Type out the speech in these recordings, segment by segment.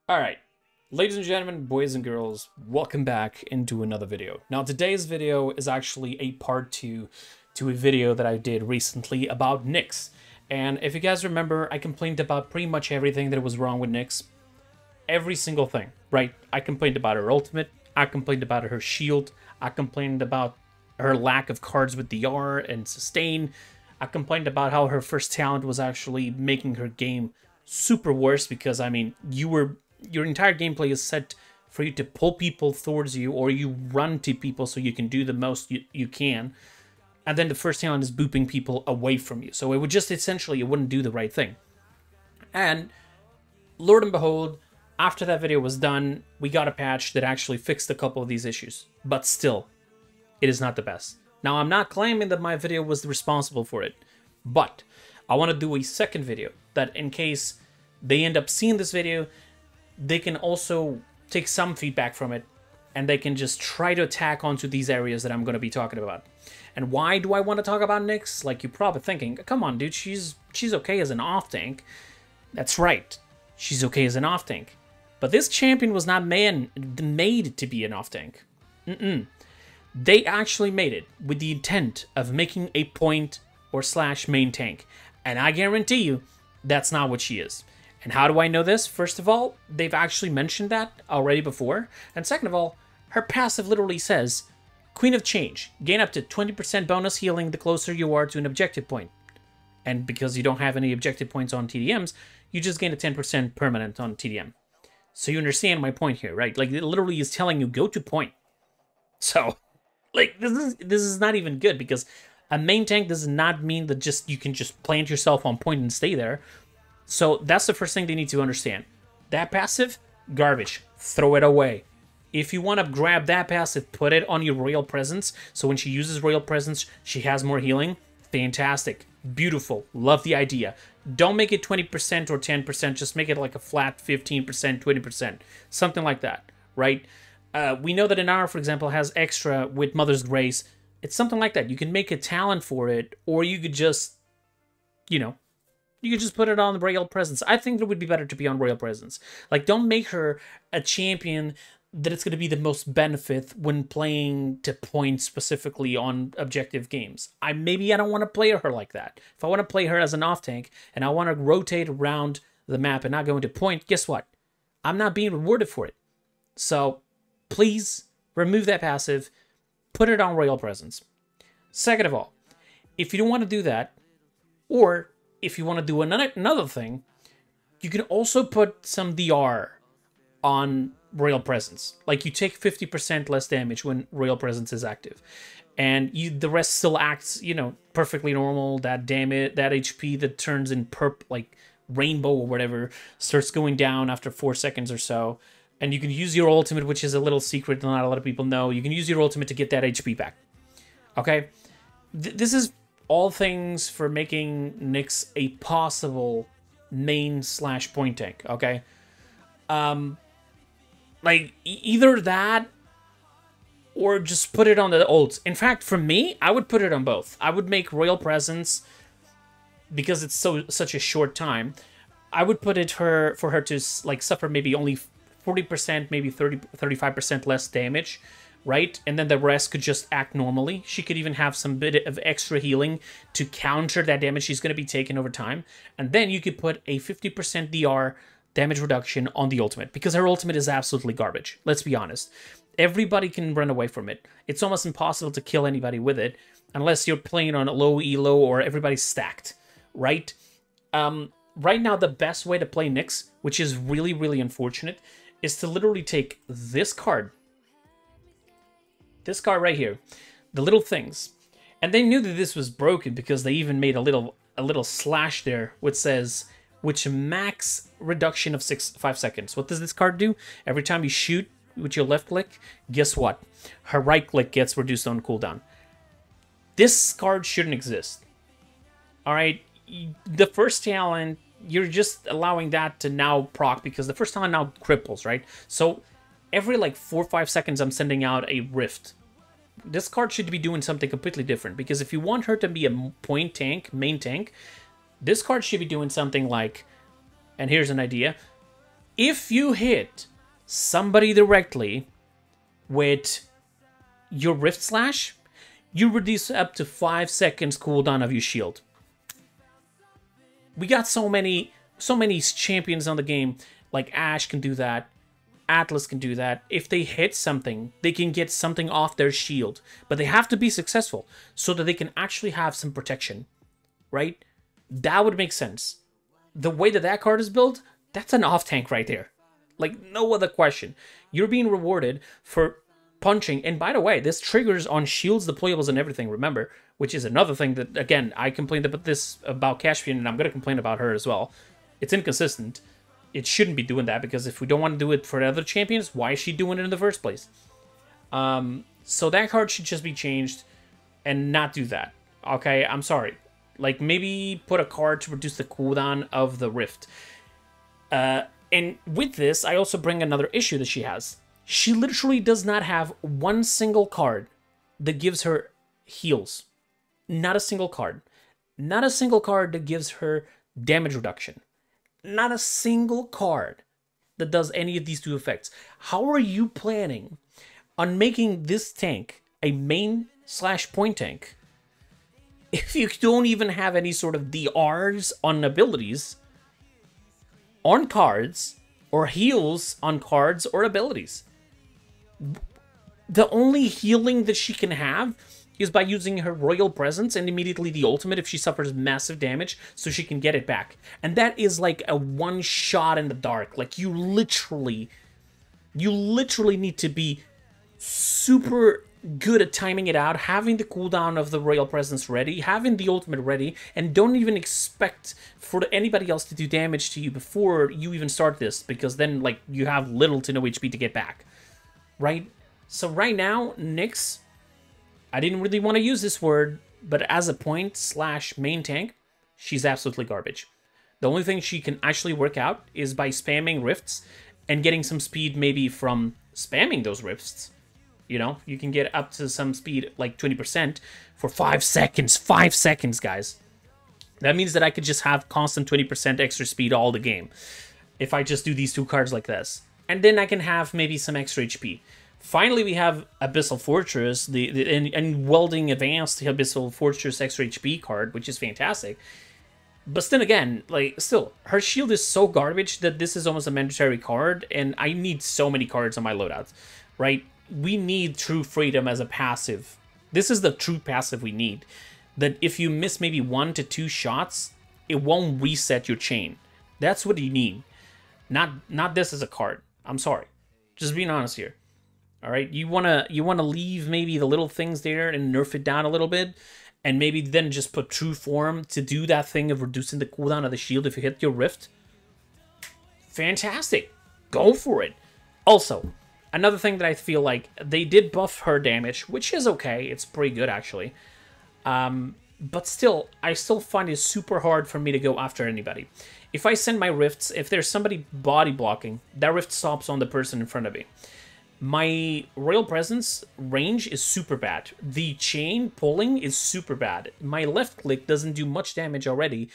Alright, ladies and gentlemen, boys and girls, welcome back into another video. Now today's video is actually a part 2 to a video that I did recently about Nyx. And if you guys remember, I complained about pretty much everything that was wrong with Nyx. Every single thing, right? I complained about her ultimate, I complained about her shield, I complained about her lack of cards with DR and sustain, I complained about how her first talent was actually making her game super worse because, I mean, your entire gameplay is set for you to pull people towards you, or you run to people so you can do the most you can, and then the first talent is booping people away from you. So it would just essentially, it wouldn't do the right thing. And Lord and behold, after that video was done, we got a patch that actually fixed a couple of these issues. But still, it is not the best. Now, I'm not claiming that my video was responsible for it, but I want to do a second video that in case they end up seeing this video, they can also take some feedback from it, and they can just try to attack onto these areas that I'm going to be talking about. And why do I want to talk about Nyx? Like, you're probably thinking, come on, dude, she's okay as an off-tank. That's right, she's okay as an off-tank. But this champion was not made to be an off-tank. They actually made it with the intent of making a point or slash main tank. And I guarantee you, that's not what she is. And how do I know this? First of all, they've actually mentioned that already before. And second of all, her passive literally says, Queen of Change, gain up to 20% bonus healing the closer you are to an objective point. And because you don't have any objective points on TDMs, you just gain a 10% permanent on TDM. So you understand my point here, right? Like, it literally is telling you, go to point. So, like, this is not even good, because a main tank does not mean that you can just plant yourself on point and stay there. So that's the first thing they need to understand. That passive, garbage. Throw it away. If you want to grab that passive, put it on your Royal Presence. So when she uses Royal Presence, she has more healing. Fantastic. Beautiful. Love the idea. Don't make it 20% or 10%. Just make it like a flat 15%, 20%. Something like that, right? We know that Inara, for example, has extra with Mother's Grace. It's something like that. You can make a talent for it, or you could just, you know, you could just put it on the Royal Presence. I think it would be better to be on Royal Presence. Like, don't make her a champion that it's going to be the most benefit when playing to point specifically on objective games. Maybe I don't want to play her like that. If I want to play her as an off-tank, and I want to rotate around the map and not go into point, guess what? I'm not being rewarded for it. So, please, remove that passive, put it on Royal Presence. Second of all, if you don't want to do that, or if you want to do another thing, you can also put some DR on Royal Presence. Like, you take 50% less damage when Royal Presence is active. And the rest still acts, you know, perfectly normal. That damage, that HP that turns in like rainbow or whatever, starts going down after 4 seconds or so. And you can use your ultimate, which is a little secret that not a lot of people know. You can use your ultimate to get that HP back. Okay? This is all things for making Nyx a possible main slash point tank, okay? Like, either that or just put it on the ults. In fact, for me, I would put it on both. I would make Royal Presence, because it's such a short time, I would put it for her to, like, suffer maybe only 40%, maybe 35% less damage, right? And then the rest could just act normally. She could even have some bit of extra healing to counter that damage she's going to be taking over time. And then you could put a 50% DR damage reduction on the ultimate, because her ultimate is absolutely garbage. Let's be honest. Everybody can run away from it. It's almost impossible to kill anybody with it unless you're playing on a low elo or everybody's stacked, right? Right now, the best way to play Nyx, which is really, really unfortunate, is to literally take this card right here, the little things, and they knew that this was broken because they even made a little slash there which says, which max reduction of 5 seconds. What does this card do? Every time you shoot with your left click, guess what? Her right click gets reduced on cooldown. This card shouldn't exist. All right, the first talent, you're just allowing that to now proc, because the first talent now cripples, right? So every like 4 or 5 seconds, I'm sending out a rift. This card should be doing something completely different, because if you want her to be a point tank, main tank, this card should be doing something like, and here's an idea, If you hit somebody directly with your Rift Slash, you reduce up to 5 seconds cooldown of your shield. We got so many champions on the game, like Ashe can do that, Atlas can do that. If they hit something, they can get something off their shield, but they have to be successful so that they can actually have some protection, right? That would make sense. The way that that card is built, that's an off tank right there. Like, no other question. You're being rewarded for punching. And by the way, this triggers on shields, deployables, and everything, remember, which is another thing that, again, I complained about this about Caspian, and I'm going to complain about her as well. It's inconsistent. It shouldn't be doing that, because if we don't want to do it for other champions, why is she doing it in the first place? So that card should just be changed and not do that. Okay, I'm sorry. Like, maybe put a card to reduce the cooldown of the Rift. And with this, I also bring another issue that she has. She literally does not have one single card that gives her heals. Not a single card. Not a single card that gives her damage reduction. Not a single card that does any of these two effects. How are you planning on making this tank a main/point tank if you don't even have any sort of DRs on abilities, on cards, or heals on cards or abilities? The only healing that she can have is by using her Royal Presence and immediately the ultimate if she suffers massive damage so she can get it back. And that is like a one shot in the dark. Like, you literally need to be super good at timing it out, having the cooldown of the Royal Presence ready, having the ultimate ready, and don't even expect for anybody else to do damage to you before you even start this, because then, like, you have little to no HP to get back, right? So right now, Nyx, I didn't really want to use this word, but as a point/main tank, she's absolutely garbage. The only thing she can actually work out is by spamming rifts and getting some speed maybe from spamming those rifts. You know, you can get up to some speed, like 20%, for 5 seconds. 5 seconds, guys. That means that I could just have constant 20% extra speed all the game if I just do these two cards like this. And then I can have maybe some extra HP. Finally, we have Abyssal Fortress, and Welding Advanced Abyssal Fortress extra HP card, which is fantastic. But then again, like, still, her shield is so garbage that this is almost a mandatory card, and I need so many cards on my loadouts, right? We need True Freedom as a passive. This is the true passive we need. That if you miss maybe 1 to 2 shots, it won't reset your chain. That's what you need. Not this as a card. I'm sorry. Just being honest here. All right, you wanna leave maybe the little things there and nerf it down a little bit, and maybe then just put True Form to do that thing of reducing the cooldown of the shield if you hit your Rift. Fantastic, go for it. Also, another thing that I feel like they did buff her damage, which is okay. It's pretty good actually, but still, I still find it super hard for me to go after anybody. If I send my rifts, if there's somebody body blocking, that rift stops on the person in front of me. My Royal Presence range is super bad. The chain pulling is super bad. My left click doesn't do much damage already.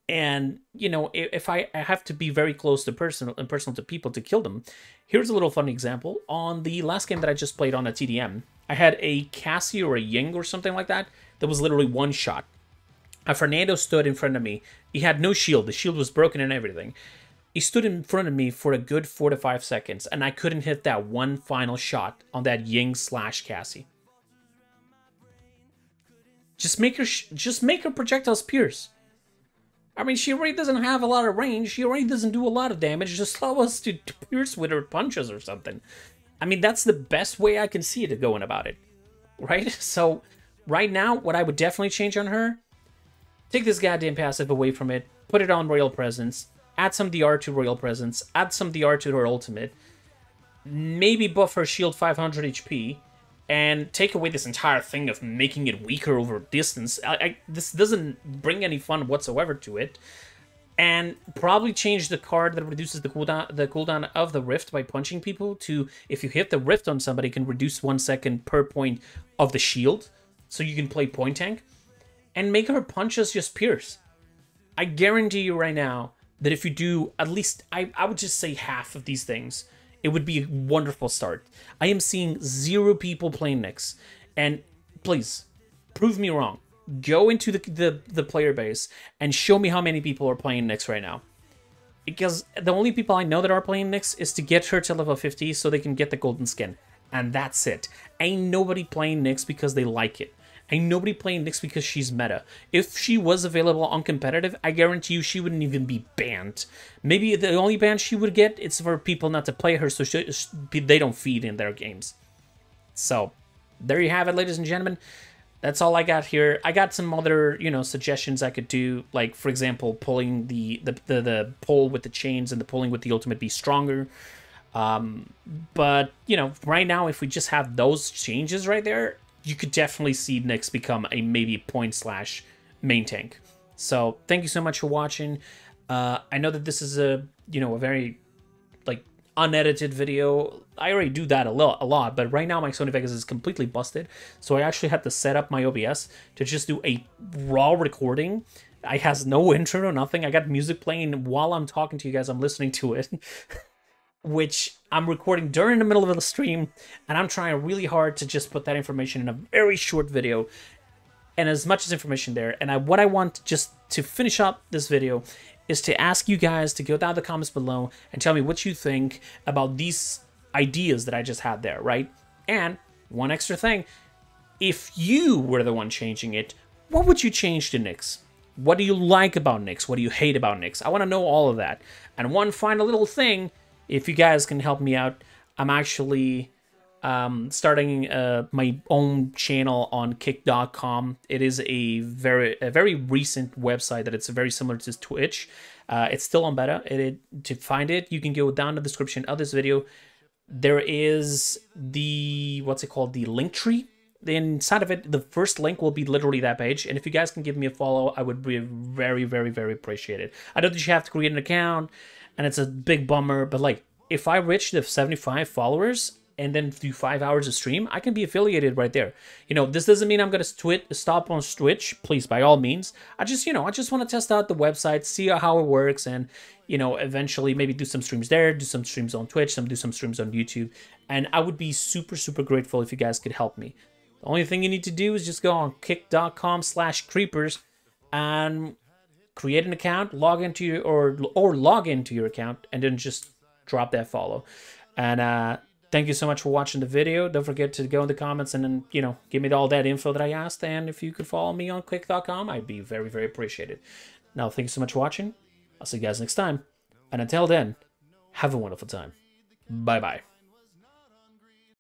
And, you know, if I have to be very close to personal to people to kill them. Here's a little fun example. On the last game that I just played on a TDM, I had a Cassie or a Ying or something like that was literally one shot. A Fernando stood in front of me. He had no shield. The shield was broken and everything. He stood in front of me for a good 4 to 5 seconds, and I couldn't hit that one final shot on that Ying/Cassie. Just make her projectiles pierce. I mean, she already doesn't have a lot of range. She already doesn't do a lot of damage. Just allow us to pierce with her punches or something. I mean, that's the best way I can see it going about it, right? So, right now, what I would definitely change on her: take this goddamn passive away from it, put it on Royal Presence. Add some DR to Royal Presence, add some DR to her ultimate, maybe buff her shield 500 HP, and take away this entire thing of making it weaker over distance. This doesn't bring any fun whatsoever to it. And probably change the card that reduces the cooldown of the Rift by punching people to, if you hit the Rift on somebody, can reduce 1 second per point of the shield, so you can play point tank. And make her punches just pierce. I guarantee you right now, that if you do at least, I would just say half of these things, it would be a wonderful start. I am seeing 0 people playing Nyx, and please, prove me wrong. Go into the player base and show me how many people are playing Nyx right now. Because the only people I know that are playing Nyx is to get her to level 50 so they can get the golden skin. And that's it. Ain't nobody playing Nyx because they like it. Ain't nobody playing Nyx because she's meta. If she was available on competitive, I guarantee you she wouldn't even be banned. Maybe the only ban she would get is for people not to play her so they don't feed in their games. So, there you have it, ladies and gentlemen. That's all I got here. I got some other, you know, suggestions I could do, like, for example, pulling the pull with the chains and the pulling with the ultimate be stronger. But, you know, right now, if we just have those changes right there, you could definitely see Nyx become a maybe point/main tank. So, thank you so much for watching. I know that this is a, you know, a very, like, unedited video. I already do that a lot, but right now my Sony Vegas is completely busted, so I actually had to set up my OBS to just do a raw recording. I has no intro, nothing. I got music playing while I'm talking to you guys. I'm listening to it, which I'm recording during the middle of the stream, and I'm trying really hard to just put that information in a very short video, and as much as information there. And what I want just to finish up this video is to ask you guys to go down in the comments below and tell me what you think about these ideas that I just had there, right? And one extra thing, if you were the one changing it, what would you change to Nyx? What do you like about Nyx? What do you hate about Nyx? I want to know all of that. And one final little thing, if you guys can help me out, I'm actually starting my own channel on kick.com. It is a very recent website that it's very similar to Twitch. It's still on beta. To find it, you can go down in the description of this video. There is the, what's it called, the link tree. Inside of it, the first link will be literally that page. And if you guys can give me a follow, I would be very, very, very appreciated. I know that you have to create an account, and it's a big bummer, but like, if I reach the 75 followers and then do 5 hours of stream, I can be affiliated right there. You know, this doesn't mean I'm going to stop on Twitch. Please, by all means. I just want to test out the website, see how it works, and, you know, eventually maybe do some streams there, do some streams on Twitch, do some streams on YouTube. And I would be super, super grateful if you guys could help me. The only thing you need to do is just go on kick.com/Kreepers and create an account, log into your, or log into your account, and then just drop that follow. And, thank you so much for watching the video. Don't forget to go in the comments and then, you know, give me all that info that I asked. And if you could follow me on kick.com, I'd be very, very appreciated. Now, thank you so much for watching. I'll see you guys next time. And until then, have a wonderful time. Bye-bye.